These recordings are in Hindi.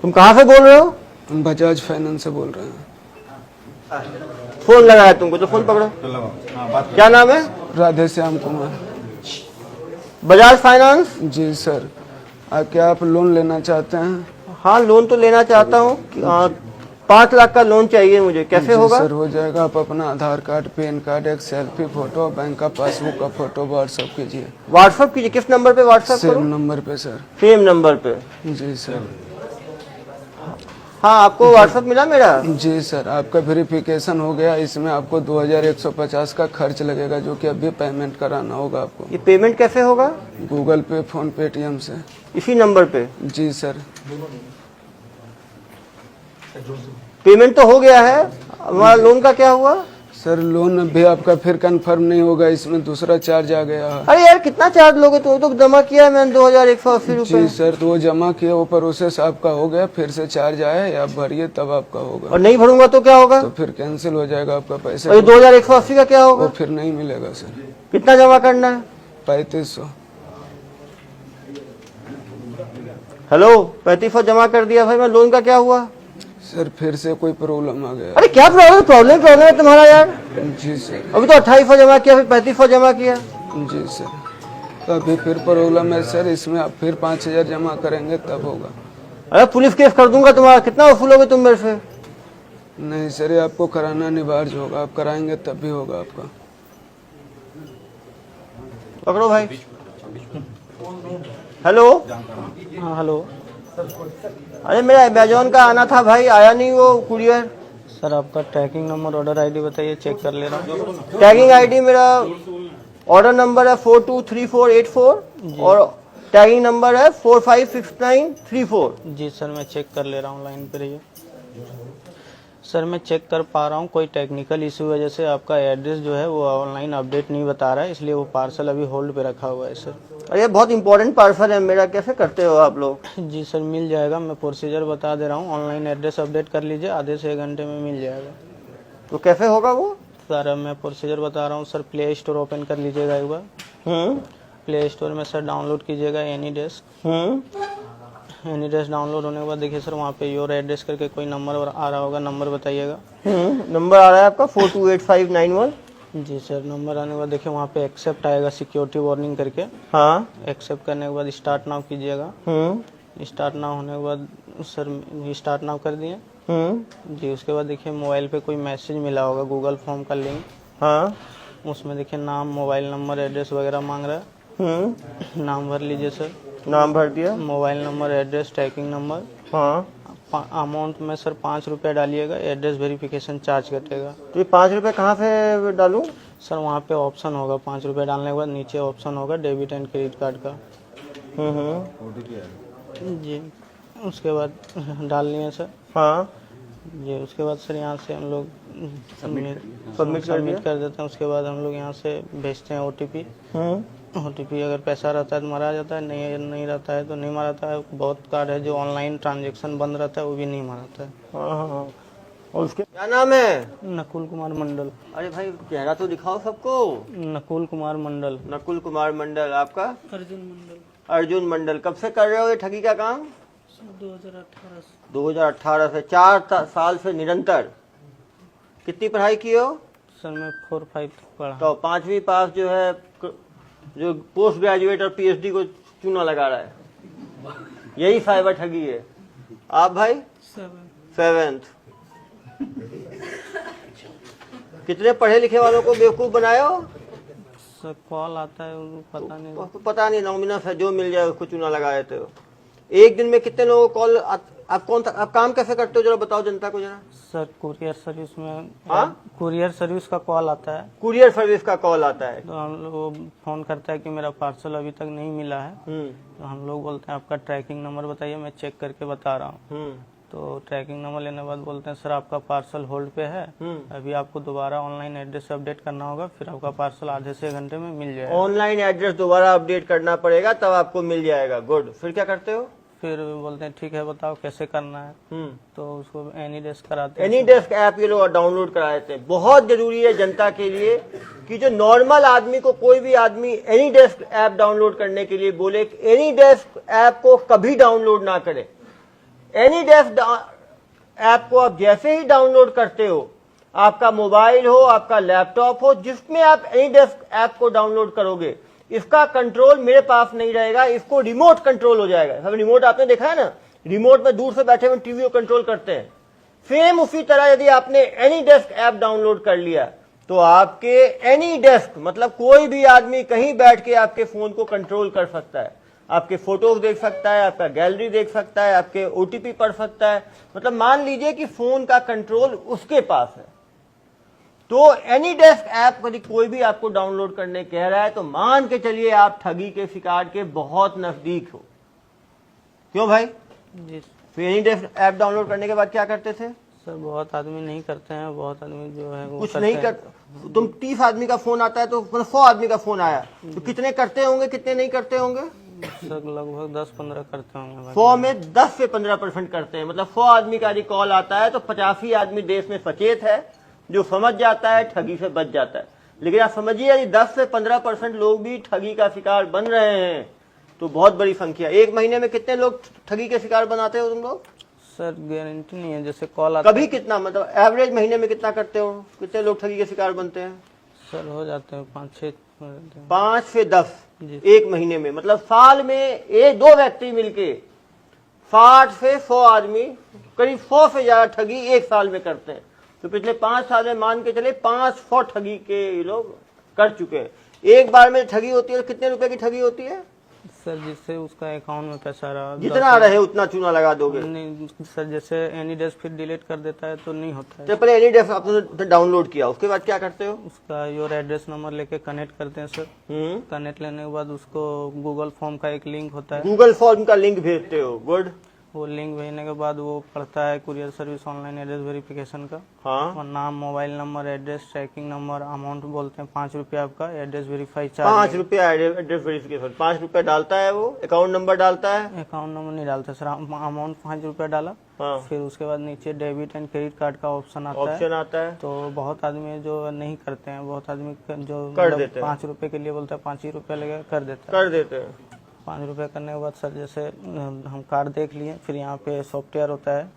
तुम कहाँ से बोल रहे हो? हम बजाज फाइनेंस से बोल रहे हैं। फोन लगाया तुमको तो फोन पकड़ो। क्या नाम है? राधे श्याम कुमार। बजाज फाइनेंस? जी सर। क्या आप लोन लेना चाहते हैं? हाँ, लोन तो लेना चाहता हूँ। 5 लाख का लोन चाहिए मुझे, कैसे जी होगा? सर, हो जाएगा। आप अपना आधार कार्ड, पैन कार्ड, एक सेल्फी फोटो, बैंक का पासबुक का फोटो व्हाट्सएप कीजिए। व्हाट्सएप कीजिए? किस नंबर पे व्हाट्सएप करूं? सेम नंबर पे सर। सेम नंबर पे? जी सर। हाँ, आपको व्हाट्सएप मिला मेरा? जी सर, आपका वेरिफिकेशन हो गया। इसमें आपको 2150 का खर्च लगेगा, जो कि अभी पेमेंट कराना होगा आपको। ये पेमेंट कैसे होगा? गूगल पे, फोन, पेटीएम से। इसी नंबर पे? जी सर। पेमेंट तो हो गया है, हमारा लोन का क्या हुआ? सर लोन अभी आपका फिर कंफर्म नहीं होगा, इसमें दूसरा चार्ज आ गया है। अरे यार, कितना चार्ज लोगे? तो जमा किया है मैंने 2180 रुपए। जी सर, तो वो जमा किया, वो प्रोसेस आपका हो गया, फिर से चार्ज आया है, आप भरिए तब आपका होगा। और नहीं भरूंगा तो क्या होगा? तो फिर कैंसिल हो जाएगा आपका पैसा। और 2180 का क्या होगा? वो फिर नहीं मिलेगा सर। कितना जमा करना है? 3500। हेलो, 3500 जमा कर दिया भाई। मैं लोन का क्या हुआ? सर फिर से कोई प्रॉब्लम आ गया। अरे क्या प्रॉब्लम है तुम्हारा यार? जी सर। अभी तो 2800 जमा किया, फिर 3500 जमा किया। जी सर, तो अभी फिर प्रॉब्लम है सर, इसमें आप फिर 5000 जमा करेंगे तब होगा। अरे पुलिस केस कर दूंगा तुम्हारा। कितना वसूलोगे तुम मेरे से? नहीं सर, ये आपको कराना अनिवार्य होगा, आप कराएंगे तब भी होगा आपका। पकड़ो भाई। हेलो। हाँ हेलो अरे मेरा अमेजोन का आना था भाई, आया नहीं वो कुरियर। सर, आपका ट्रैकिंग नंबर, ऑर्डर आईडी बताइए, चेक कर ले रहा हूँ। टैगिंग आईडी मेरा ऑर्डर नंबर है 423484 और टैगिंग नंबर है 456934। जी सर, मैं चेक कर ले रहा हूँ, लाइन पे रहिए। सर मैं चेक कर पा रहा हूँ, कोई टेक्निकल इशू वजह से आपका एड्रेस जो है वो ऑनलाइन अपडेट नहीं बता रहा है, इसलिए वो पार्सल अभी होल्ड पे रखा हुआ है सर। अरे बहुत इंपॉर्टेंट पार्सल है मेरा, कैसे करते हो आप लोग? जी सर, मिल जाएगा। मैं प्रोसीजर बता दे रहा हूँ, ऑनलाइन एड्रेस अपडेट कर लीजिए, आधे से 1 घंटे में मिल जाएगा। तो कैसे होगा वो? सर अब मैं प्रोसीजर बता रहा हूँ। सर प्ले स्टोर ओपन कर लीजिएगा एक बार। प्ले स्टोर में सर डाउनलोड कीजिएगा any desk. Any desk download होने के बाद देखिए सर, वहाँ पे योर एड्रेस करके कोई नंबर आ रहा होगा, नंबर बताइएगा। नंबर आ रहा है आपका 428591। जी सर, नंबर आने के बाद देखिए वहाँ पे एक्सेप्ट आएगा, सिक्योरिटी वार्निंग करके। हाँ। एक्सेप्ट करने के बाद स्टार्ट नाउ कीजिएगा। स्टार्ट नाउ होने के बाद सर स्टार्ट नाउ कर दिए। जी, उसके बाद देखिए मोबाइल पे कोई मैसेज मिला होगा, गूगल फॉर्म का लिंक। हाँ। उसमें देखिए नाम, मोबाइल नंबर, एड्रेस वगैरह मांग रहा है। नाम भर लीजिए सर। नाम भर दिया। Mobile number, address, tracking number. हाँ। अमाउंट में सर 5 रुपये डालिएगा, एड्रेस वेरिफिकेशन चार्ज कटेगा। तो ये 5 रुपए कहाँ से डालूं? सर वहाँ पे ऑप्शन होगा, 5 रुपये डालने के बाद नीचे ऑप्शन होगा डेबिट एंड क्रेडिट कार्ड का। जी, उसके बाद डाल लिए सर। हाँ। जी, उसके बाद सर यहाँ से हम लोग सबमिट कर देते हैं। उसके बाद हम लोग यहाँ से भेजते हैं OTP। OTP अगर पैसा रहता है तो मारा जाता है, नहीं रहता है तो नहीं माराता है। बहुत कार्ड है जो ऑनलाइन ट्रांजैक्शन बंद रहता है, वो भी नहीं माराता है। हाँ। और उसके क्या नाम है? नकुल कुमार मंडल। अरे भाई चेहरा तो दिखाओ सबको। नकुल कुमार मंडल। नकुल कुमार मंडल। आपका? अर्जुन मंडल। अर्जुन मंडल। कब से कर रहे हो ये ठगी का काम? 2018 से। 2018 से। 4 साल से निरंतर। कितनी पढ़ाई की हो? सर मैं 4-5 तक पढ़ा। तो 5वीं पास जो है, जो पोस्ट ग्रेजुएट और PhD को चूना लगा रहा है, यही साइबर ठगी है। आप भाई? 7th। कितने पढ़े लिखे वालों को बेवकूफ बनाए हो? सर कॉल आता है, पता नहीं। पता नहीं, नॉमिनस है, जो मिल जाए उसको चूना लगा देते हो। एक दिन में कितने लोगों को कॉल? आप काम कैसे करते हो जरा बताओ जनता को जरा। सर कुरियर सर्विस में। हाँ? कुरियर सर्विस का कॉल आता है। कुरियर सर्विस का कॉल आता है। तो हम लोग फोन करता है कि मेरा पार्सल अभी तक नहीं मिला है। तो हम लोग बोलते हैं आपका ट्रैकिंग नंबर बताइए, मैं चेक करके बता रहा हूँ। तो ट्रैकिंग नंबर लेने के बाद बोलते हैं सर आपका पार्सल होल्ड पे है, अभी आपको दोबारा ऑनलाइन एड्रेस अपडेट करना होगा, फिर आपका पार्सल आधे से 1 घंटे में मिल जाएगा। ऑनलाइन एड्रेस दोबारा अपडेट करना पड़ेगा तब आपको मिल जाएगा। गुड। फिर क्या करते हो? फिर बोलते हैं ठीक है बताओ कैसे करना है। तो उसको एनी डेस्क कराते हैं। एनी डेस्क ऐप ये लोग डाउनलोड करा देते हैं। बहुत जरूरी है जनता के लिए कि जो नॉर्मल आदमी को, कोई भी आदमी एनी डेस्क ऐप डाउनलोड करने के लिए बोले, एनी डेस्क ऐप को कभी डाउनलोड ना करे। एनी डेस्क ऐप को आप जैसे ही डाउनलोड करते हो, आपका मोबाइल हो, आपका लैपटॉप हो, जिसमें आप एनी डेस्क ऐप को डाउनलोड करोगे, इसका कंट्रोल मेरे पास नहीं रहेगा, इसको रिमोट कंट्रोल हो जाएगा। अब रिमोट आपने देखा है ना, रिमोट में दूर से बैठे हुए टीवी को कंट्रोल करते हैं। सेम उसी तरह यदि आपने एनी डेस्क ऐप डाउनलोड कर लिया तो आपके एनी डेस्क मतलब कोई भी आदमी कहीं बैठ के आपके फोन को कंट्रोल कर सकता है, आपके फोटोज देख सकता है, आपका गैलरी देख सकता है, आपके ओटीपी पढ़ सकता है। मतलब मान लीजिए कि फोन का कंट्रोल उसके पास है। तो एनी डेस्क ऐप यदि कोई भी आपको डाउनलोड करने कह रहा है तो मान के चलिए आप ठगी के शिकार के बहुत नजदीक हो। क्यों भाई? जी फिर एनी डेस्क ऐप डाउनलोड करने के बाद क्या करते थे? सर बहुत आदमी नहीं करते हैं, बहुत आदमी जो है वो कुछ नहीं कर, तुम 30 आदमी का फोन आता है तो 100 आदमी का फोन आया तो कितने करते होंगे, कितने नहीं करते होंगे? सर लगभग 10-15 करते होंगे। 100 में 10 से 15% करते हैं। मतलब 100 आदमी का यदि कॉल आता है तो 85 आदमी देश में सचेत है, जो समझ जाता है, ठगी से बच जाता है। लेकिन आप समझिए यदि 10 से 15% लोग भी ठगी का शिकार बन रहे हैं तो बहुत बड़ी संख्या। एक महीने में कितने लोग ठगी के शिकार बनाते हो तुम लोग? सर गारंटी नहीं है, जैसे कॉल आता कभी कितना, मतलब एवरेज महीने में कितना करते हो, कितने लोग ठगी के शिकार बनते हैं? सर हो जाते हैं 5 से 10 जी। एक महीने में। मतलब साल में एक दो व्यक्ति मिलके 60 से 100 आदमी, करीब 100 से ज्यादा ठगी एक साल में करते हैं। तो पिछले 5 साल में मान के चले 500 ठगी के ये लोग कर चुके हैं। एक बार में ठगी होती है तो कितने रुपए की ठगी होती है? सर जिससे उसका अकाउंट में पैसा रहा, जितना रहे उतना चूना लगा दोगे। नहीं सर, जैसे एनी डेस्क फिर डिलीट कर देता है तो नहीं होता है। तो पहले एनी डेस्क आपने डाउनलोड किया, उसके बाद क्या करते हो? उसका योर एड्रेस नंबर लेके कनेक्ट करते हैं सर। कनेक्ट लेने के बाद उसको गूगल फॉर्म का एक लिंक होता है, गूगल फॉर्म का लिंक भेजते हो। गुड। वो लिंक भेजने के बाद वो पढ़ता है courier service online address verification का। हाँ, और नाम, mobile number, address, tracking number, amount बोलते हैं 5 रुपये आपका, एड्रेस वेरीफाई चार्ज 5 रुपया एड्रेस वेरिफिकेशन, 5 रुपया डालता है वो, अकाउंट नंबर डालता है। अकाउंट नंबर नहीं डालता सर, अमाउंट 5 रुपया डाला। हाँ, फिर उसके बाद नीचे डेबिट एंड क्रेडिट कार्ड का ऑप्शन आता है। ऑप्शन आता है। तो बहुत आदमी जो नहीं करते हैं, बहुत आदमी जो कर देते हैं। 5 रुपए के लिए बोलता है 5 ही रुपया लगेगा, कर देता है। कर देते हैं। 5 रुपये करने के बाद सर जैसे हम कार्ड देख लिए, फिर यहाँ पे सॉफ्टवेयर होता है,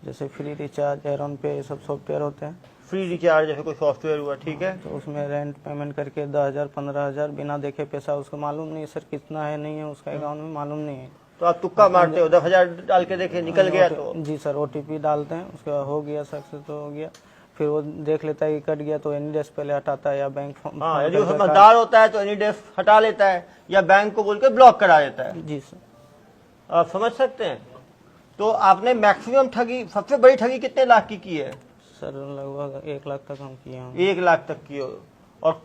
जैसे फ्री रिचार्ज, एयरऑन पे, ये सब सॉफ्टवेयर होते हैं। फ्री रिचार्ज जैसे कोई सॉफ्टवेयर हुआ, ठीक है। तो उसमें रेंट पेमेंट करके 10,000 15,000 बिना देखे पैसा, उसको मालूम नहीं है सर कितना है नहीं है, उसका अकाउंट में मालूम नहीं है। तो आप तुक्का मारते हो, 10,000 डाल के देखे निकल गया तो? जी सर, OTP डालते हैं, उसके बाद हो गया सक्सेस तो हो गया। फिर वो देख लेता है कि कट गया तो एनी डेस्क पहले हटाता है या बैंक। हाँ, यदि वो समझदार होता है तो एनी डेस्क हटा लेता है या बैंक को बोल के ब्लॉक करा देता है। जी सर। आप समझ सकते हैं। तो आपने मैक्सिमम ठगी, सबसे बड़ी ठगी कितने लाख की है? सर लगभग 1 लाख तक हम किए हैं। 1 लाख तक की हो, और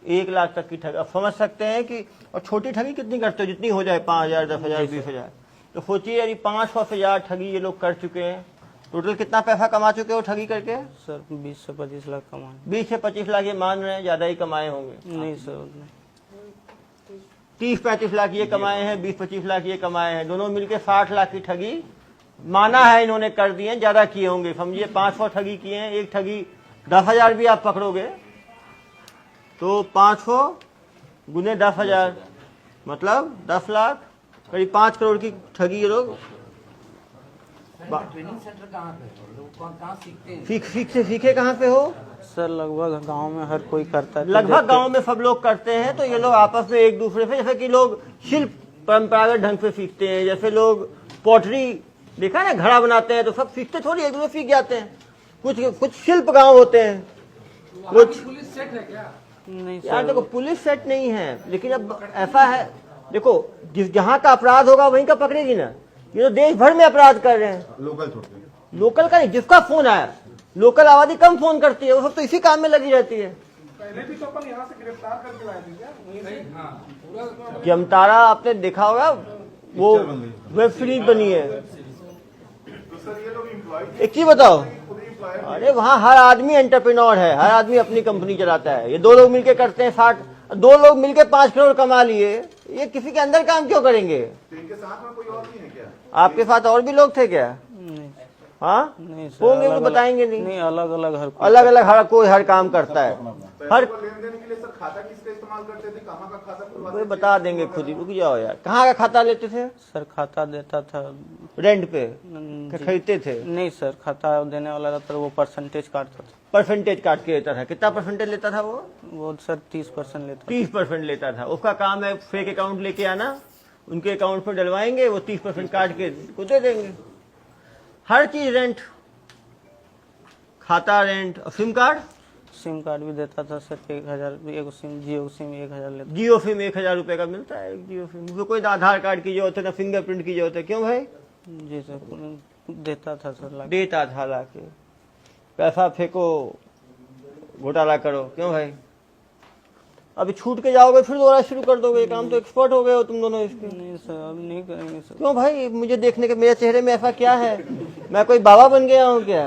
1 लाख तक की ठगी आप समझ सकते हैं कि। और छोटी ठगी कितनी करते हो? जितनी हो जाए, 5,000 10,000 20,000। तो सोचिए यदि 500 से ज्यादा ठगी ये लोग कर चुके हैं, टोटल कितना पैसा कमा चुके हो ठगी करके? सर 20 से 25 लाख कमाए। 20 से 25 लाख ये मान रहे हैं, ज्यादा ही कमाए होंगे। नहीं सर, 30-35 लाख ये कमाए हैं, 20-25 लाख ये कमाए हैं, दोनों मिलके 60 लाख की ठगी माना है इन्होंने कर दी है। ज्यादा किए होंगे, समझिए 500 ठगी किए हैं। एक ठगी 10,000 भी आप पकड़ोगे तो 500 गुने 10,000 मतलब 10 लाख, करीब 5 करोड़ की ठगी ये लोग। ट्रेनिंग सेंटर कहाँ पे है? लोग कहाँ सीखते हैं? सीखे कहाँ पे हो? सर लगभग गांव में हर कोई करता है। लगभग गांव में सब लोग करते हैं। तो ये लोग आपस में एक दूसरे से, जैसे कि लोग शिल्प परंपरागत ढंग से सीखते हैं, जैसे लोग पॉटरी देखा ना, घड़ा बनाते हैं, तो सब सीखते थोड़ी एक दूसरे सीख जाते हैं। कुछ शिल्प गांव होते हैं, कुछ। पुलिस सेट है क्या? नहीं यार सर, देखो, पुलिस सेट नहीं है, लेकिन अब ऐसा है, देखो जिस जहां का अपराध होगा वहीं का पकड़ेगी ना। ये तो देश भर में अपराध कर रहे हैं। लोकल का नहीं, जिसका फोन आया, लोकल आबादी कम फोन करती है, वो सब तो इसी काम में लगी रहती है। पहले भी तो अपन यहाँ से गिरफ्तार करके लाए थे क्या? वहीं से? जमतारा आपने देखा होगा, वो वेब सीरीज बनी है। एक चीज बताओ, अरे वहाँ हर आदमी एंटरप्रेन्योर है, हर आदमी अपनी कंपनी चलाता है। ये 2 लोग मिलके करते हैं 60, 2 लोग मिलके 5 करोड़ कमा लिए। ये किसी के अंदर काम क्यों करेंगे? इनके साथ में कोई और भी है क्या? आपके साथ और भी लोग थे क्या? नहीं हाँ, नहीं सर, होंगे, वो अलग-अलग- बताएंगे नहीं। नहीं, अलग अलग हर कोई। अलग अलग हर कोई हर काम करता है। हर पैसे को लेन देन के लिए सर खाता किसका इस्तेमाल करते थे? कहाँ का खाता खुलवाते कोई थे? बता देंगे खुद ही, रुक जाओ यार। कहाँ का खाता लेते थे? सर खाता देता था रेंट पे जी। खरीदते थे? नहीं सर, खाता देने वाला रहता था, वो परसेंटेज काटता था। परसेंटेज काट के लेता था? कितना परसेंटेज लेता था वो? सर 30% लेता था। 30% लेता था। उसका काम है फेक अकाउंट लेके आना, उनके अकाउंट पर डलवाएंगे, वो 30% काट के को दे देंगे। हर चीज रेंट, खाता रेंट। और सिम कार्ड? सिम कार्ड भी देता था सर 1000, एक सिम, जियो सिम 1000 लेता। जियो सिम 1000 रुपए का मिलता है, जियो सिम। उसमें कोई ना आधार कार्ड की जरूरत है ना फिंगरप्रिंट की जरूरत है। क्यों भाई? जी सर, देता था सर ला के। देता था लाके। पैसा फेंको, घोटाला करो। क्यों भाई? अभी छूट के जाओगे फिर दोबारा शुरू कर दोगे काम। तो एक्सपर्ट हो गए हो तुम दोनों इसके। नहीं सर, अब नहीं करेंगे सर। क्यों भाई? मुझे देखने के मेरे चेहरे में ऐसा क्या है? मैं कोई बाबा बन गया हूँ क्या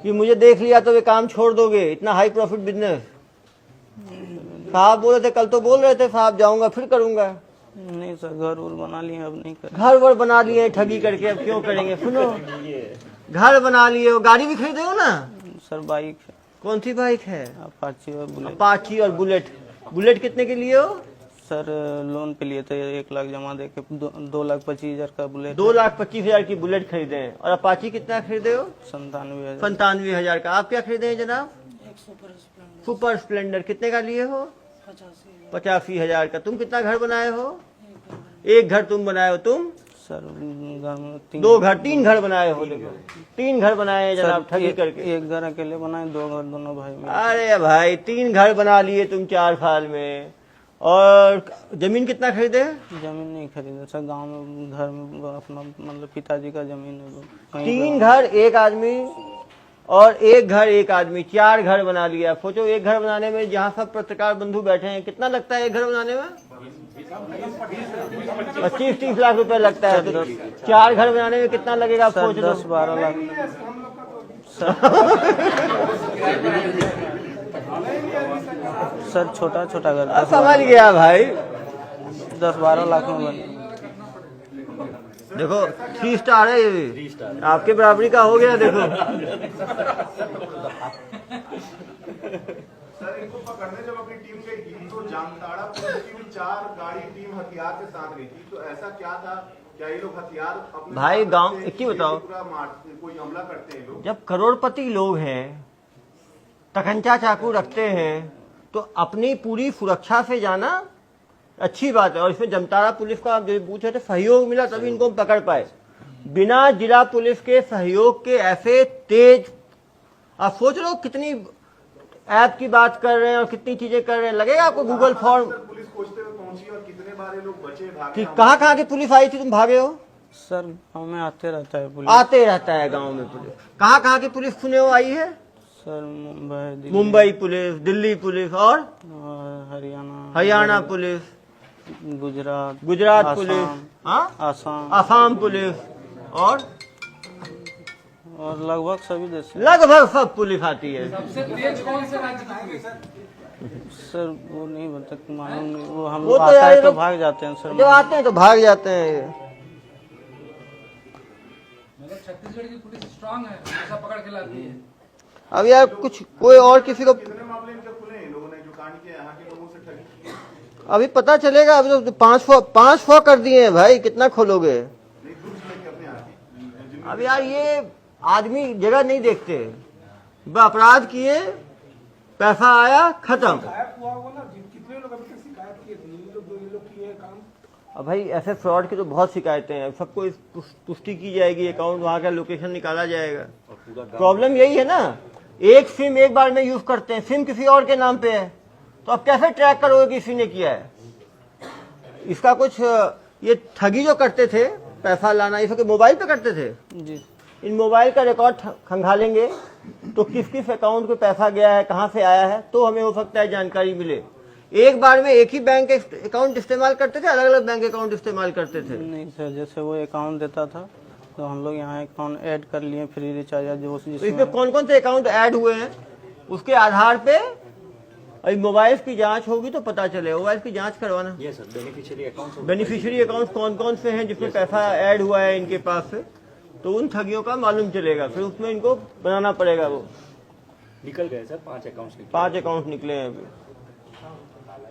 कि मुझे देख लिया तो वे काम छोड़ दोगे? इतना हाई प्रॉफिट बिजनेस। साहब बोल रहे थे, कल तो बोल रहे थे साहब जाऊंगा फिर करूंगा। नहीं सर, घर उर बना लिए, अब नहीं करेंगे। घर वर बना लिए ठगी करके, अब क्यों करेंगे? सुनो, घर बना लिए हो, गाड़ी भी खरीदे हो ना? सर बाइक है, कौन सी बाइक है? अपाची और बुलेट। अपाची और बुलेट। बुलेट कितने के लिए हो? सर लोन पे लिए थे, 1 लाख जमा दे के 2,25,000 का बुलेट। 2,25,000 की बुलेट खरीदे हैं। और अपाची कितना खरीदे हो? 97,000। 97,000 का। आप क्या खरीदे हैं जनाब? Super Splendor. कितने का लिए हो? 85,000 का। तुम कितना घर बनाए हो? एक घर तुम बनाए हो। तुम? सर घर में 3 घर बनाए हो। देखो 3 घर बनाए हैं जनाब ठगी करके। एक घर अकेले बनाए, 2 घर दोनों भाई में। अरे भाई 3 घर बना लिए तुम 4 साल में। और जमीन कितना खरीदे? जमीन नहीं खरीदे सर, गांव में घर में अपना मतलब पिताजी का जमीन है वो। वहीं 3 घर एक आदमी और एक घर एक आदमी, 4 घर बना लिया। सोचो एक घर बनाने में, जहाँ सब पत्रकार बंधु बैठे हैं, कितना लगता है एक घर बनाने में? 25-30 लाख रुपए लगता है। तो 4 घर बनाने में कितना लगेगा? सर सोच लो। 10-12 लाख। सर छोटा छोटा घर था। समझ गया भाई। 10-12 लाख में बन। देखो 3 स्टार है ये भी, आपके बराबरी का हो गया। देखो सर इनको पकड़ने जब अपनी टीम गई थी तो जामताड़ा पुलिस की भी 4 गाड़ी टीम हथियार के साथ गई थी। तो ऐसा क्या था? क्या ये लोग हथियार अपने भाई साथ गांव रखते हैं की कि बताओ। पूरा कोई हमला करते हैं लोग? जब करोड़पति लोग हैं, तखंचा चाकू रखते हैं, तो अपनी पूरी सुरक्षा से जाना अच्छी बात है। और इसमें जामताड़ा पुलिस का आप जो पूछे थे, सहयोग मिला तभी इनको हम पकड़ पाए। बिना जिला पुलिस के सहयोग के ऐसे तेज, आप सोच लो कितनी ऐप की बात कर रहे हैं और कितनी चीजें कर रहे हैं। लगेगा आपको गूगल फॉर्म सर पुलिस खोजते हुए पहुंची और कितने बार ये लोग बचे भागे? कि कहाँ की पुलिस आई थी, तुम भागे हो? सर गाँव में आते रहता है पुलिस। आते रहता है गांव में पुलिस। कहाँ की पुलिस सुने हो आई है? Sir Mumbai, Delhi, Mumbai police, Delhi police और हरियाणा पुलिस, गुजरात पुलिस, हाँ आसाम आसाम पुलिस और लगभग सभी देश से। लगभग सब पुलिस आती है। सबसे तेज कौन से राज्य की पुलिस? सर वो नहीं बता, मालूम नहीं। वो हम वो लोग तो आता यार है ये तो लोग- भाग जाते हैं सर। जब आते हैं तो भाग जाते हैं ये। मतलब छत्तीसगढ़ की पुलिस स्ट्रांग है, ऐसा पकड़ के लाती है। अब यार कुछ कोई और किसी को कितने मामले इनके खुले हैं लोगों ने जो कांड किया यहाँ के लोगों से ठगी की? अभी पता चलेगा। अभी तो 500 कर दिए हैं भाई, कितना खोलोगे? नहीं दूर से लेके अपने आती। अब यार ये आदमी जगह नहीं देखते। अपराध किए, पैसा आया, खत्म। शिकायत हुआ होगा ना, कितने लोग अभी तक शिकायत किए थे? ये लोग किए हैं काम। अब भाई ऐसे फ्रॉड की तो बहुत शिकायतें हैं। सबको इस पुष्टि की जाएगी, अकाउंट वहाँ का लोकेशन निकाला जाएगा। प्रॉब्लम यही है ना, एक सिम एक बार में यूज करते हैं, सिम किसी और के नाम पे है, तो अब कैसे ट्रैक करोगे कि इसी ने किया है? इसका कुछ ये ठगी जो करते थे, पैसा लाना, ये सब मोबाइल पे करते थे। जी इन मोबाइल का रिकॉर्ड खंगालेंगे तो किस किस अकाउंट पे पैसा गया है, कहाँ से आया है, तो हमें हो सकता है जानकारी मिले। एक बार में एक ही बैंक अकाउंट इस्तेमाल करते थे, अलग अलग बैंक अकाउंट इस्तेमाल करते थे? नहीं सर, जैसे वो अकाउंट देता था तो हम लोग यहाँ अकाउंट ऐड कर लिए, फ्री रिचार्ज जो तो इसमें जिसमें कौन कौन से अकाउंट ऐड हुए हैं उसके आधार पे अभी मोबाइल की जांच होगी तो पता चलेगा। मोबाइल की जांच करवाना। बेनिफिशियरी अकाउंट कौन कौन से हैं जिसमें पैसा ऐड हुआ है इनके पास से, तो उन ठगियों का मालूम चलेगा। फिर उसमें इनको बनाना पड़ेगा। वो निकल गए सर 5 अकाउंट्स। 5 अकाउंट निकले हैं अभी।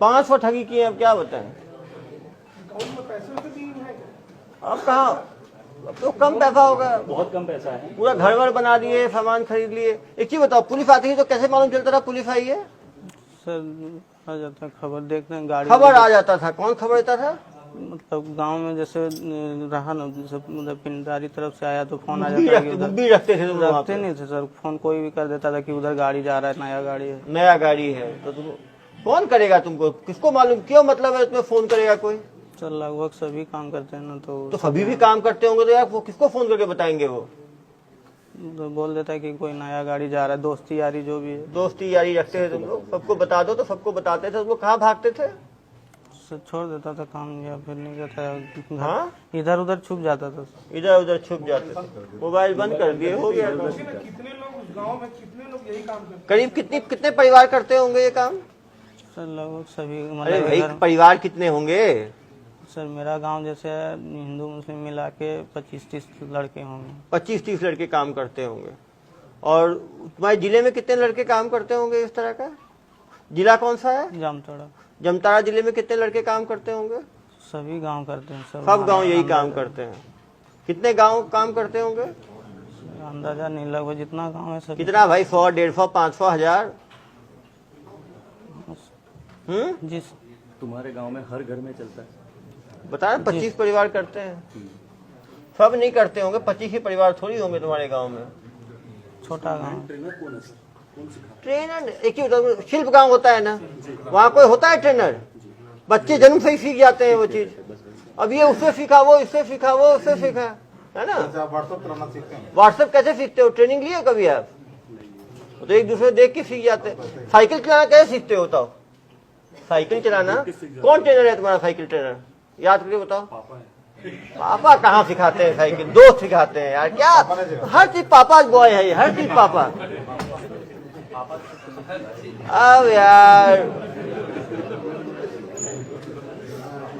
500 ठगी किए, अब क्या बताएं? अकाउंट में पैसे तो दिए हैं क्या? अब कहाँ तो कम पैसा होगा, बहुत कम पैसा है। पूरा घर वर बना दिए, सामान खरीद लिए। एक चीज बताओ, पुलिस आती है तो कैसे मालूम चलता था पुलिस आई है? सर आ जाता है, खबर देखते हैं गाड़ी खबर आ जाता था। कौन खबर देता था? मतलब गांव में जैसे रहा ना, जैसे मतलब पिंडारी तरफ से आया तो फोन आ जाता है कि उधर भी रखते थे तुम वहाँ रखते पे? नहीं थे सर, फोन कोई भी कर देता था कि उधर गाड़ी जा रहा है, नया गाड़ी है। नया गाड़ी है तो तुम कौन करेगा तुमको? किसको मालूम? क्यों मतलब है तुम्हें फोन करेगा कोई? सर लगभग सभी काम करते हैं ना, तो सभी भी काम करते होंगे तो यार वो किसको फोन करके बताएंगे? वो तो बोल देता है कि कोई नया गाड़ी जा रहा है, दोस्ती यारी जो भी है। दोस्ती यारी रखते थे तुम लोग? सबको बता दो तो सबको बताते थे। तुम लोग कहाँ भागते थे? सर छोड़ देता था काम या फिर नहीं करता, हाँ, इधर उधर छुप जाता था। इधर उधर छुप जाते थे। मोबाइल बंद कर दिए, हो गया काम। कितने लोग उस गांव में, कितने लोग यही काम करते करीब कितने परिवार करते होंगे ये काम? सर लगभग सभी अरे मतलब भाई, इधर, परिवार कितने होंगे? सर मेरा गांव जैसे हिंदू मुस्लिम मिला के 25-30 लड़के होंगे। 25-30 लड़के काम करते होंगे। और तुम्हारे जिले में कितने लड़के काम करते होंगे इस तरह का? जिला कौन सा है? जामताड़ा। जमताड़ा जिले में कितने लड़के काम करते होंगे? सभी गांव करते हैं सर, सब गांव यही काम करते हैं। कितने गांव काम करते होंगे? अंदाजा नहीं, लगभग जितना गांव है सब। कितना भाई? 100, 150, 500, 1000? जिस तुम्हारे गांव में हर घर में चलता है। बता रहे 25 परिवार करते हैं। सब नहीं करते होंगे, 25 ही परिवार थोड़ी होंगे तुम्हारे गांव में। छोटा गांव। ट्रेनर एक ही होता है, शिल्प गांव होता है ना, वहाँ कोई होता है ट्रेनर? बच्चे जन्म से ही सीख जाते हैं वो चीज। अब ये उससे सीखा, वो इससे सीखा, वो उससे सीखा, है ना? व्हाट्सएप चलाना सीखते हैं? व्हाट्सएप कैसे सीखते हो? ट्रेनिंग लिए कभी आप? तो एक दूसरे देख के सीख जाते हैं। साइकिल चलाना कैसे सीखते हो? बताओ, साइकिल चलाना कौन ट्रेनर है तुम्हारा? साइकिल ट्रेनर याद करके बताओ। पापा कहाँ सिखाते हैं साइकिल? दोस्त सिखाते हैं यार। क्या हर चीज पापा बॉय है, हर चीज पापा। अब यार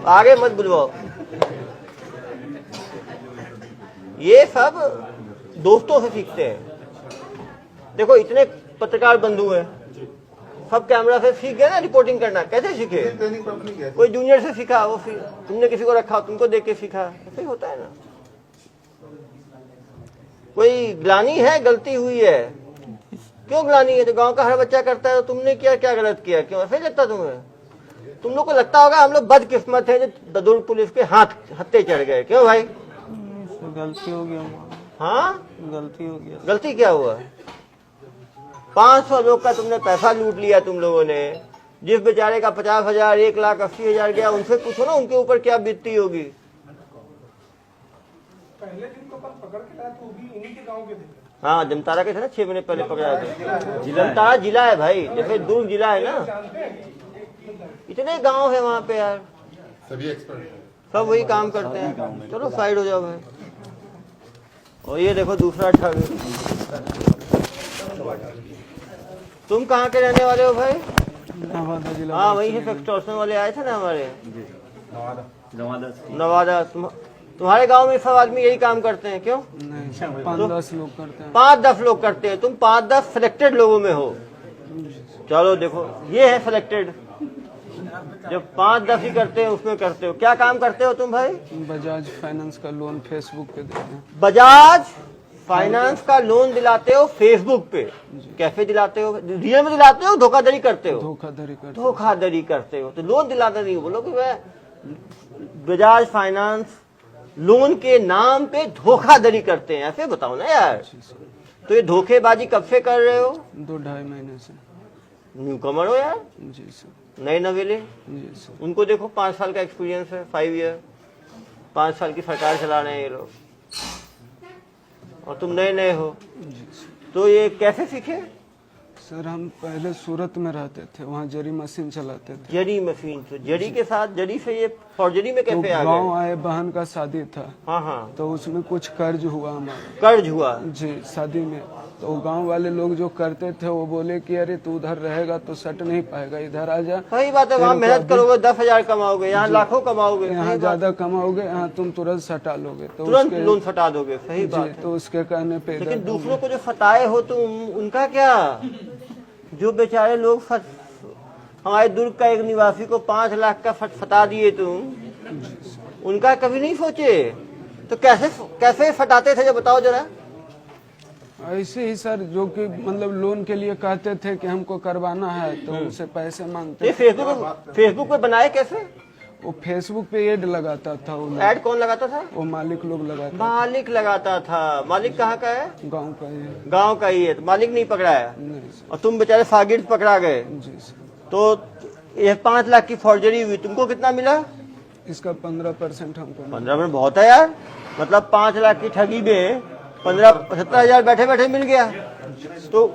आगे मत बुलवाओ। ये सब दोस्तों से सीखते हैं। देखो इतने पत्रकार बंधु हैं, सब कैमरा से सीख गए ना रिपोर्टिंग करना। कैसे सीखे? ट्रेनिंग पर अपनी गए। कोई जूनियर से सीखा, वो तुमने किसी को रखा, तुमको देख के सीखा। ऐसे ही होता है ना। कोई ग्लानी है, गलती हुई है, क्यों ग्लानी है? तो गांव का हर बच्चा करता है, तो तुमने क्या क्या गलत किया? क्यों ऐसे लगता तुम्हें? तुम लोग को लगता होगा हम लोग बदकिस्मत है जो ददुर पुलिस के हत्थे चढ़ गए। क्यों भाई? गलती हो गई। हाँ, गलती हो गया। गलती क्या हुआ? 500 लोग का तुमने पैसा लूट लिया तुम लोगों ने। जिस बेचारे का 50,000, 1,80,000 गया, उनसे पूछो ना उनके ऊपर क्या बीतती होगी। पहले दिन तो पकड़ के लाए तो भी उन्हीं के गांव के थे। हाँ, जमतारा के थे ना, 6 महीने पहले पकड़ा थे। जमतारा जिला है भाई, जैसे दुर्ग जिला है ना, जानते हैं इतने गांव है वहाँ पे यार, सभी एक्सपर्ट सब वही काम करते हैं। चलो साइड हो जाओ भाई। और ये देखो दूसरा ठग। तुम कहाँ के रहने वाले हो भाई? नवादा जिला। हाँ, वहीं से एक्सटॉर्शन वाले आए थे ना हमारे नवादा। नवादा। तुम्हारे गांव में सब आदमी यही काम करते हैं? क्यों? नहीं, 5-10 लोग करते हैं। 5-10 लोग करते हैं। तुम 5-10 सिलेक्टेड लोगों में हो। चलो देखो, ये है सिलेक्टेड। जब 5-10 ही करते हैं उसमें करते हो। क्या काम करते हो तुम भाई? बजाज फाइनेंस का लोन फेसबुक पे देते हैं। बजाज फाइनेंस का लोन दिलाते हो फेसबुक पे? कैसे दिलाते हो? रियल में दिलाते हो, धोखाधड़ी करते हो? धोखाधड़ी करते हैं। धोखाधड़ी करते हो तो लोन दिलाते नहीं हो। बोलो कि मैं बजाज फाइनेंस लोन के नाम पे धोखाधड़ी करते हैं, ऐसे बताओ ना यार। तो ये धोखेबाजी कब से कर रहे हो? 2-2.5 महीने से। न्यू कमर हो यार, जी सर। नए नवेले। जी सर। उनको देखो 5 साल का एक्सपीरियंस है, 5 ईयर, 5 साल की सरकार चला रहे हैं ये लोग, और तुम नए नए हो। जी सर। तो ये कैसे सीखे? सर हम पहले सूरत में रहते थे, वहाँ जरी मशीन चलाते थे। जरी मशीन से, जरी के साथ, जरी से ये फौर्जरी में तो कैसे आ गाँव गए? आए, बहन का शादी था, हाँ हाँ, तो उसमें कुछ कर्ज हुआ हमारा। कर्ज हुआ? जी, शादी में। तो गांव वाले लोग जो करते थे वो बोले कि अरे तू उधर रहेगा तो सट नहीं पाएगा, इधर आ जा। सही बात है, वहाँ तेरे को मेहनत अभी- करोगे 10,000 कमाओगे, यहाँ लाखों कमाओगे। यहाँ सही बात। ज्यादा कमाओगे, यहाँ तुम तुरंत सटा लोगे। तो तुरंत उसके लोन फटा दोगे। सही जी, बात है। तो उसके कहने पे लेकिन इधर दूसरों को जो फटाए हो तुम, उनका क्या? जो बेचारे लोग हमारे दुर्ग का एक निवासी को 5 लाख का फटा दिए तुम, उनका कभी नहीं सोचे? तो कैसे कैसे फटाते थे जो बताओ जरा। ऐसे ही सर, जो कि मतलब लोन के लिए कहते थे कि हमको करवाना है तो उनसे पैसे मांगते ये थे। फेसबुक पे बनाए कैसे? वो फेसबुक पे एड लगाता था वो लोग। ऐड कौन लगाता था? वो मालिक लोग लगाते, मालिक लगाता था। मालिक कहाँ का है? गांव का ही है। गांव का ही है। तो मालिक नहीं पकड़ा है नहीं सर। और तुम बेचारे शागिर्द पकड़ा गए। जी सर। तो ये 5 लाख की फॉर्जरी हुई, तुमको कितना मिला? इसका 15% हमको मिला। 15 बहुत है यार। मतलब 5 लाख की ठगी में 17,000 बैठे बैठे मिल गया। तो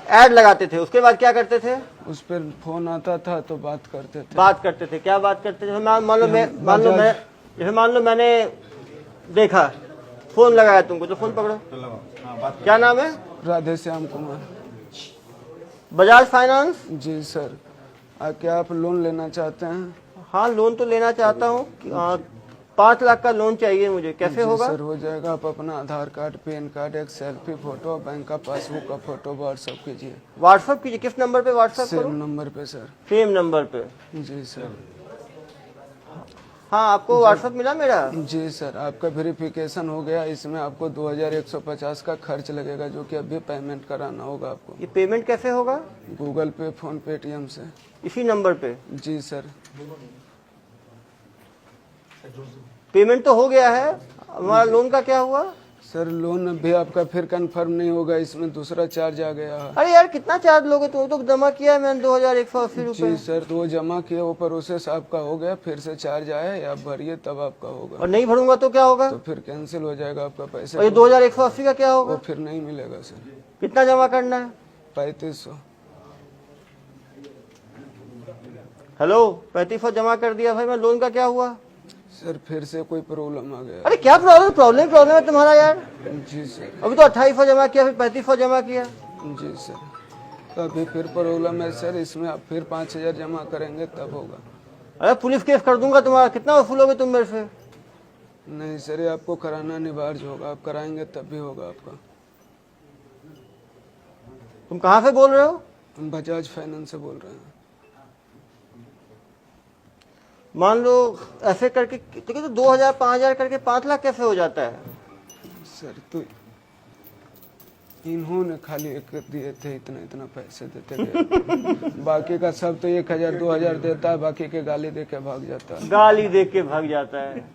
ऐड लगाते थे, उसके बाद क्या करते थे? उस पर फोन आता था तो बात करते थे। बात करते थे, क्या बात करते थे? मान लो मैंने देखा, फोन लगाया तुमको, तो फोन पकड़ो। क्या नाम है? राधे श्याम कुमार। बजाज फाइनेंस। जी सर। क्या आप लोन लेना चाहते हैं? हाँ, लोन तो लेना चाहता हूँ। 5 लाख का लोन चाहिए मुझे, कैसे जी होगा? सर, हो जाएगा। आप अपना आधार कार्ड, पैन कार्ड, एक सेल्फी फोटो, बैंक का पासबुक का फोटो व्हाट्सएप कीजिए। व्हाट्सएप कीजिए। किस नंबर पे व्हाट्सएप सेम करूं? नंबर पे सर। सेम नंबर पे। जी सर। हाँ, आपको व्हाट्सएप मिला मेरा? जी सर, आपका वेरिफिकेशन हो गया। इसमें आपको 2150 का खर्च लगेगा, जो कि अभी पेमेंट कराना होगा आपको। ये पेमेंट कैसे होगा? गूगल पे, फोन, पेटीएम से। इसी नंबर पे? जी सर। पेमेंट तो हो गया है, हमारा लोन का क्या हुआ? सर, लोन भी आपका फिर कंफर्म नहीं होगा, इसमें दूसरा चार्ज आ गया है। अरे यार, कितना चार्ज लोगे? तुम तो जमा किया है मैंने 2180 रुपए। जी सर, तो जमा किया, वो प्रोसेस आपका हो गया, फिर से चार्ज आया है, आप भरिए तब आपका होगा। और नहीं भरूंगा तो क्या होगा? तो फिर कैंसिल हो जाएगा आपका पैसा। और ये 2180 का क्या होगा? वो फिर नहीं मिलेगा सर। कितना जमा करना है? 3500। हेलो, 3500 जमा कर दिया भाई। मैं लोन का क्या हुआ? सर, फिर से कोई प्रॉब्लम आ गया। अरे क्या प्रॉब्लम है तुम्हारा यार? जी सर। अभी तो 2800 जमा किया, फिर 3500 जमा किया। जी सर, तो अभी फिर प्रॉब्लम है सर, इसमें आप फिर 5000 जमा करेंगे तब होगा। अरे पुलिस केस कर दूंगा तुम्हारा। कितना वसूलोगे तुम मेरे से? नहीं सर, ये आपको कराना अनिवार्य होगा, आप कराएंगे तब भी होगा आपका। तुम कहाँ से बोल रहे हो? हम बजाज फाइनेंस से बोल रहे हैं। मान लो ऐसे करके तो 2000 5000 करके 5 लाख कैसे हो जाता है? सर, तो इन्होंने खाली एक दिए थे, इतना पैसे देते गए। बाकी का सब तो 1000 2000 देता है, बाकी के गाली दे के भाग जाता है। गाली दे के भाग जाता है।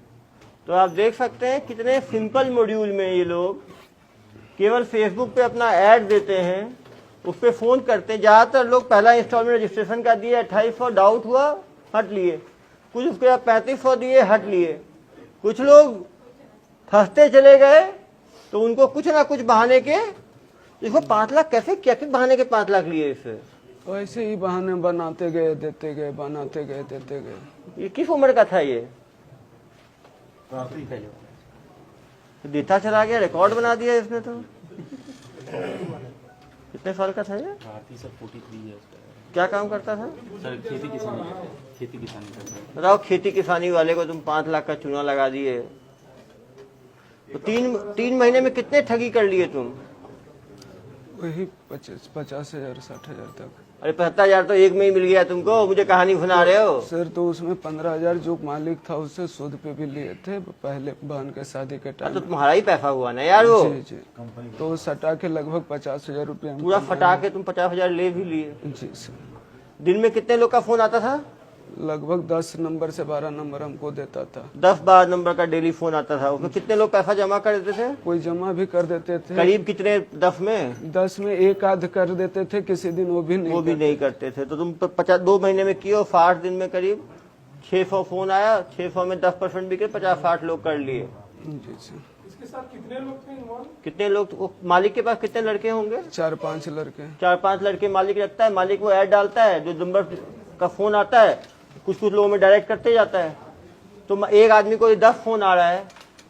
तो आप देख सकते हैं कितने सिंपल मॉड्यूल में ये लोग केवल फेसबुक पे अपना ऐड देते हैं, उस पर फोन करते हैं। ज्यादातर लोग पहला इंस्टॉलमेंट रजिस्ट्रेशन का दिए 2800, डाउट हुआ हट लिए। कुछ उसके बाद 3500 दिए, हट लिए। कुछ लोग फंसते चले गए, तो उनको कुछ ना कुछ बहाने के, इसको 5 लाख कैसे, क्या किस बहाने के 5 लाख लिए इससे? ऐसे ही बहाने बनाते गए, देते गए, बनाते गए, देते गए। ये किस उम्र का था ये? देता चला गया, रिकॉर्ड बना दिया इसने तो। कितने साल का था ये? भारतीय सर 43 है उसका। क्या काम करता था? सर खेती किसानी करता है। बताओ, खेती किसानी वाले को तुम 5 लाख का चूना लगा दिए। तो 3 महीने में कितने ठगी कर लिए तुम? वही 50,000 60,000 तक। अरे 75,000 तो एक में ही मिल गया तुमको, मुझे कहानी सुना रहे हो? सर, तो उसमें 15,000 जो मालिक था उससे सूद पे भी लिए थे पहले, बहन के शादी के टाइम। तो तुम्हारा ही पैसा हुआ ना यार वो। जी। तो वो सटा के लगभग 50,000 रुपया पूरा फटा के तुम 50,000 ले भी लिए। जी सर। दिन में कितने लोग का फोन आता था? लगभग 10 नंबर से 12 नंबर हमको देता था। 10-12 नंबर का डेली फोन आता था। उसमें कितने लोग पैसा जमा कर देते थे? कोई जमा भी कर देते थे। करीब कितने? 10 में 10 में एक आध कर देते थे, किसी दिन वो भी नहीं करते थे। तो तुम 2 महीने में किए, 60 दिन में करीब 600 फोन आया। 600 में 10% भी के 50-60 लोग कर लिए। जी सर। इसके साथ कितने लोग थे इन्वॉल्व? कितने लोग? मालिक के पास कितने लड़के होंगे? 4-5 लड़के। 4-5 लड़के मालिक रखता है। मालिक वो ऐड डालता है, जो नंबर का फोन आता है कुछ लोगों में डायरेक्ट करते जाता है। तो एक आदमी को 10 फोन आ रहा है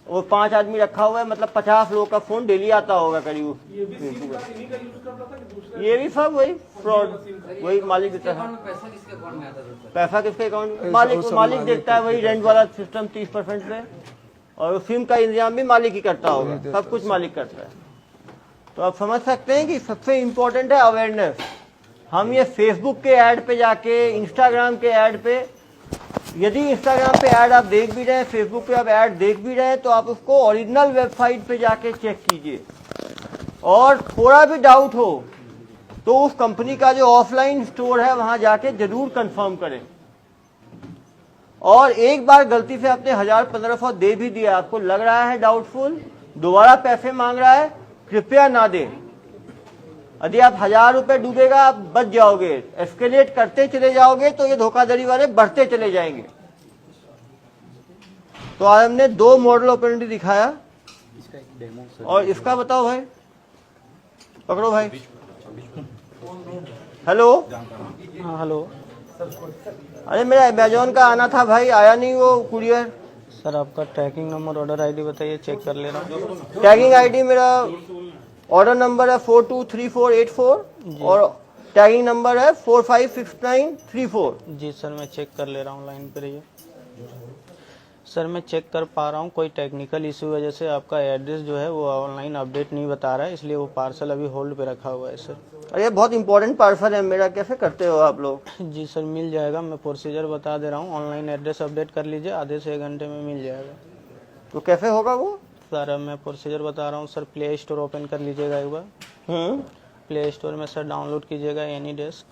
और 5 आदमी रखा हुआ है, मतलब 50 लोगों का फोन डेली आता होगा करीब। ये भी सिम का इन्हीं का यूज करता था कि दूसरे? ये भी सब वही फ्रॉड, वही मालिक देता है। पैसा किसके अकाउंट में आता था? पैसा किसके अकाउंट में? मालिक देखता है, वही रेंट वाला सिस्टम 30% पे। और सिम का इंतजाम भी मालिक ही करता होगा, सब कुछ मालिक करता है। तो आप समझ सकते हैं कि सबसे इम्पोर्टेंट है अवेयरनेस। हम ये फेसबुक के ऐड पे जाके, इंस्टाग्राम के ऐड पे यदि इंस्टाग्राम पे ऐड आप देख भी रहे हैं, फेसबुक पे आप ऐड देख भी रहे हैं, तो आप उसको ओरिजिनल वेबसाइट पे जाके चेक कीजिए। और थोड़ा भी डाउट हो तो उस कंपनी का जो ऑफलाइन स्टोर है वहां जाके जरूर कंफर्म करें। और एक बार गलती से आपने 1000-1500 दे भी दिया, आपको लग रहा है डाउटफुल, दोबारा पैसे मांग रहा है, कृपया ना दें। यदि आप 1000 रुपए डूबेगा, आप बच जाओगे। एस्केलेट करते चले जाओगे तो ये धोखाधड़ी वाले बढ़ते चले जाएंगे। तो आज हमने 2 मॉडल अपॉर्चुनिटी दिखाया, इसका एक डेमो सर। और इसका बताओ भाई, पकड़ो भाई। हेलो, हाँ हेलो अरे मेरा अमेजोन का आना था भाई, आया नहीं वो कुरियर। सर, आपका ट्रैकिंग नंबर ऑर्डर आईडी बताइए, चेक कर ले रहा हूँ। टैगिंग आईडी मेरा ऑर्डर नंबर है 423484 और टैगिंग नंबर है 456934। जी सर, मैं चेक कर ले रहा हूँ, लाइन पे रहिए। सर, मैं चेक कर पा रहा हूँ, कोई टेक्निकल इशू वजह से आपका एड्रेस जो है वो ऑनलाइन अपडेट नहीं बता रहा है, इसलिए वो पार्सल अभी होल्ड पे रखा हुआ है सर। अरे बहुत इंपॉर्टेंट पार्सल है मेरा, कैसे करते हो आप लोग? जी सर, मिल जाएगा, मैं प्रोसीजर बता दे रहा हूँ। ऑनलाइन एड्रेस अपडेट कर लीजिए, आधे से 1 घंटे में मिल जाएगा। तो कैसे होगा वो? सर, अब मैं प्रोसीजर बता रहा हूँ। सर, प्ले स्टोर ओपन कर लीजिएगा एक बार। प्ले स्टोर में सर डाउनलोड कीजिएगा एनीडेस्क।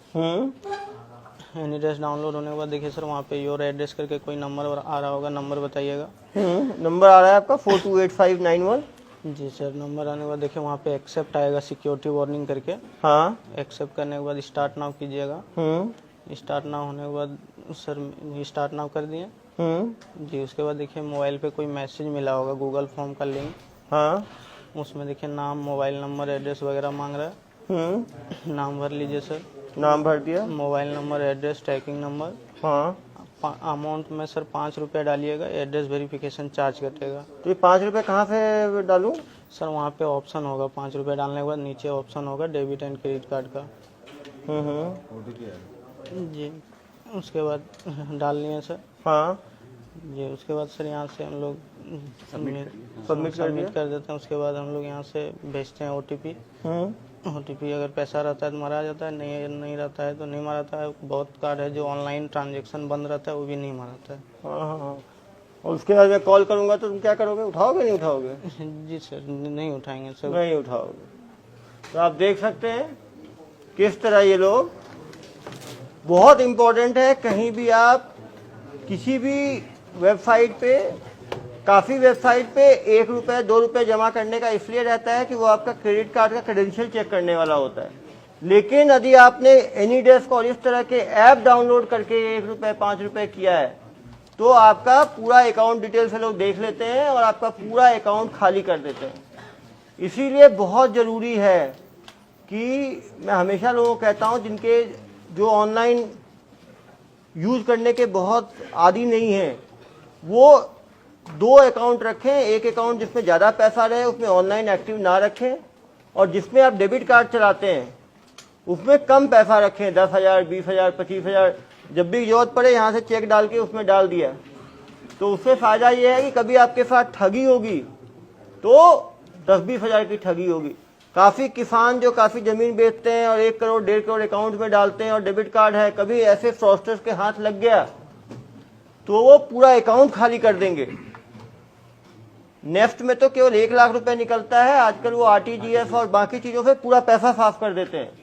एनीडेस्क डाउनलोड होने के बाद देखिए सर, वहाँ पे योर एड्रेस करके कोई नंबर आ रहा होगा, नंबर बताइएगा। नंबर आ रहा है आपका 428591। जी सर, नंबर आने के बाद देखिए वहाँ पे एक्सेप्ट आएगा, सिक्योरिटी वार्निंग करके। हाँ। एक्सेप्ट करने के बाद स्टार्ट नाउ कीजिएगा। स्टार्ट नाउ होने के बाद सर स्टार्ट नाउ कर दिए। जी, उसके बाद देखिए मोबाइल पे कोई मैसेज मिला होगा, गूगल फॉर्म का लिंक। हाँ। उसमें देखिए नाम, मोबाइल नंबर, एड्रेस वगैरह मांग रहा है। नाम भर लीजिए सर। नाम भर दिया। Mobile number, address, tracking number. हाँ। अमाउंट में सर 5 रुपये डालिएगा, एड्रेस वेरिफिकेशन चार्ज कटेगा। तो ये 5 रुपए कहाँ से डालूं? सर, वहाँ पे ऑप्शन होगा, 5 रुपये डालने के बाद नीचे ऑप्शन होगा डेबिट एंड क्रेडिट कार्ड का। जी, उसके बाद डाल लिए सर। हाँ। जी, उसके बाद सर यहाँ से हम लोग सबमिट कर देते हैं। उसके बाद हम लोग यहाँ से भेजते हैं OTP। OTP अगर पैसा रहता है तो मारा जाता है, नहीं रहता है तो नहीं माराता है। बहुत कार्ड है जो ऑनलाइन ट्रांजेक्शन बंद रहता है, वो भी नहीं माराता है। हाँ। और उसके बाद मैं कॉल करूंगा तो तुम क्या करोगे? उठाओगे नहीं उठाओगे? जी सर, नहीं उठाएंगे सर। नहीं उठाओगे। तो आप देख सकते हैं किस तरह ये लोग, बहुत इंपॉर्टेंट है, कहीं भी आप किसी भी वेबसाइट पे, काफ़ी वेबसाइट पे 1 रुपये 2 रुपये जमा करने का इसलिए रहता है कि वो आपका क्रेडिट कार्ड का क्रेडेंशियल चेक करने वाला होता है। लेकिन यदि आपने एनीडेस्क और इस तरह के ऐप डाउनलोड करके 1 रुपये 5 रुपये किया है तो आपका पूरा अकाउंट डिटेल से लोग देख लेते हैं और आपका पूरा अकाउंट खाली कर देते हैं। इसीलिए बहुत ज़रूरी है कि मैं हमेशा लोगों को कहता हूँ जिनके जो ऑनलाइन यूज़ करने के बहुत आदी नहीं हैं, वो 2 अकाउंट रखें। एक अकाउंट जिसमें ज़्यादा पैसा रहे, उसमें ऑनलाइन एक्टिव ना रखें, और जिसमें आप डेबिट कार्ड चलाते हैं उसमें कम पैसा रखें, 10,000, 20,000, 25,000। जब भी जरूरत पड़े यहाँ से चेक डाल के उसमें डाल दिया। तो उससे फ़ायदा ये है कि कभी आपके साथ ठगी होगी तो 10-20 हज़ार की ठगी होगी। काफ़ी किसान जो काफ़ी ज़मीन बेचते हैं और 1 करोड़ 1.5 करोड़ अकाउंट में डालते हैं और डेबिट कार्ड है, कभी ऐसे फ्रॉस्टर्स के हाथ लग गया तो वो पूरा अकाउंट खाली कर देंगे। नेफ्ट में तो केवल 1 लाख रुपए निकलता है, आजकल वो RTGS और बाकी चीज़ों से पूरा पैसा साफ कर देते हैं।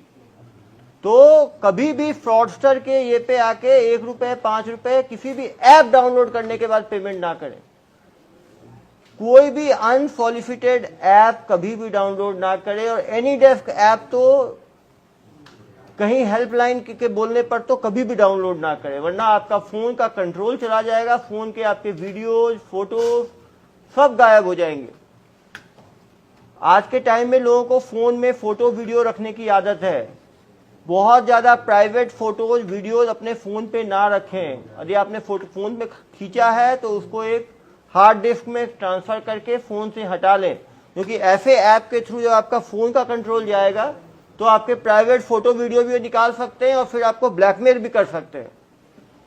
तो कभी भी फ्रॉडस्टर के ये पे आके 1 रुपये 5 रुपये किसी भी ऐप डाउनलोड करने के बाद पेमेंट ना करें। कोई भी अनसॉलिसिटेड ऐप कभी भी डाउनलोड ना करें। और एनीडेस्क ऐप तो कहीं हेल्पलाइन के बोलने पर तो कभी भी डाउनलोड ना करें, वरना आपका फोन का कंट्रोल चला जाएगा, फोन के आपके वीडियोज, फोटोज सब गायब हो जाएंगे। आज के टाइम में लोगों को फोन में फोटो वीडियो रखने की आदत है। बहुत ज्यादा प्राइवेट फोटोज वीडियोज अपने फोन पे ना रखें। यदि आपने फोन में खींचा है तो उसको एक हार्ड डिस्क में ट्रांसफर करके फोन से हटा लें, क्योंकि ऐसे ऐप के थ्रू जब आपका फोन का कंट्रोल जाएगा तो आपके प्राइवेट फोटो वीडियो भी निकाल सकते हैं और फिर आपको ब्लैकमेल भी कर सकते हैं।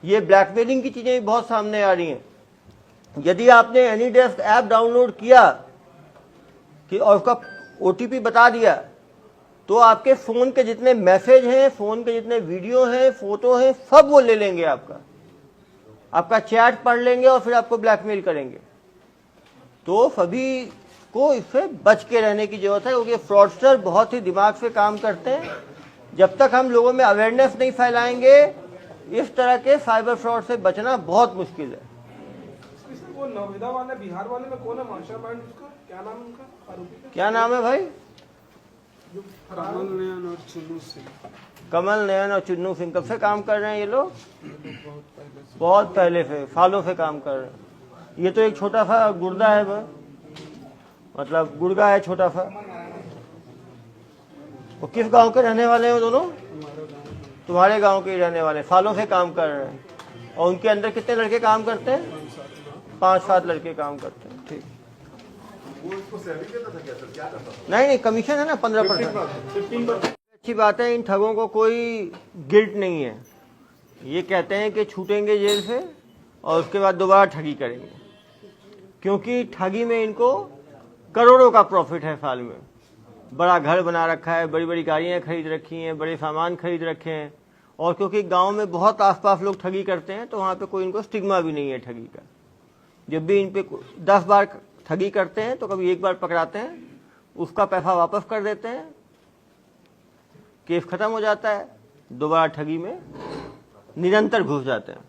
ये ब्लैकमेलिंग की चीजें भी बहुत सामने आ रही हैं। यदि आपने एनीडेस्क ऐप डाउनलोड किया कि और उसका OTP बता दिया तो आपके फोन के जितने मैसेज हैं, फोन के जितने वीडियो हैं, फोटो हैं, सब वो ले लेंगे आपका। आपका चैट पढ़ लेंगे और फिर आपको ब्लैकमेल करेंगे। तो सभी को इससे बच के रहने की जरूरत है, क्योंकि फ्रॉडस्टर बहुत ही दिमाग से काम करते हैं। जब तक हम लोगों में अवेयरनेस नहीं फैलाएंगे, इस तरह के साइबर फ्रॉड से बचना बहुत मुश्किल है। वो नवविदा वाले बिहार वाले में कौन है? मास्टरमाइंड उसका क्या नाम है? उनका आरोपी का क्या नाम है भाई? जो फरार कमल नयन और चुन्नू सिंह कमल नयन और चुन्नू सिंह कब से काम कर रहे हैं ये लोग? बहुत पहले से, सालों से काम कर रहे हैं। ये तो एक छोटा सा गुर्दा है बस, मतलब गुर्गा है छोटा सा। वो किस गांव के रहने वाले हैं वो दोनों? तुम्हारे गांव के ही रहने वाले, सालों से काम कर रहे हैं। और उनके अंदर कितने लड़के काम करते हैं? 5-7 लड़के काम करते हैं। ठीक, वो उसको सैलरी देता था क्या सर? क्या करता था? नहीं कमीशन है ना 15%। अच्छी बात है, इन ठगों को कोई गिल्ट नहीं है। ये कहते हैं कि छूटेंगे जेल से और उसके बाद दोबारा ठगी करेंगे, क्योंकि ठगी में इनको करोड़ों का प्रॉफिट है साल में। बड़ा घर बना रखा है, बड़ी बड़ी गाड़ियां खरीद रखी हैं, बड़े सामान खरीद रखे हैं। और क्योंकि गांव में बहुत आसपास लोग ठगी करते हैं, तो वहाँ पे कोई इनको स्टिग्मा भी नहीं है ठगी का। जब भी इन पे 10 बार ठगी करते हैं तो कभी एक बार पकड़ाते हैं, उसका पैसा वापस कर देते हैं, केस खत्म हो जाता है, दोबारा ठगी में निरंतर घुस जाते हैं।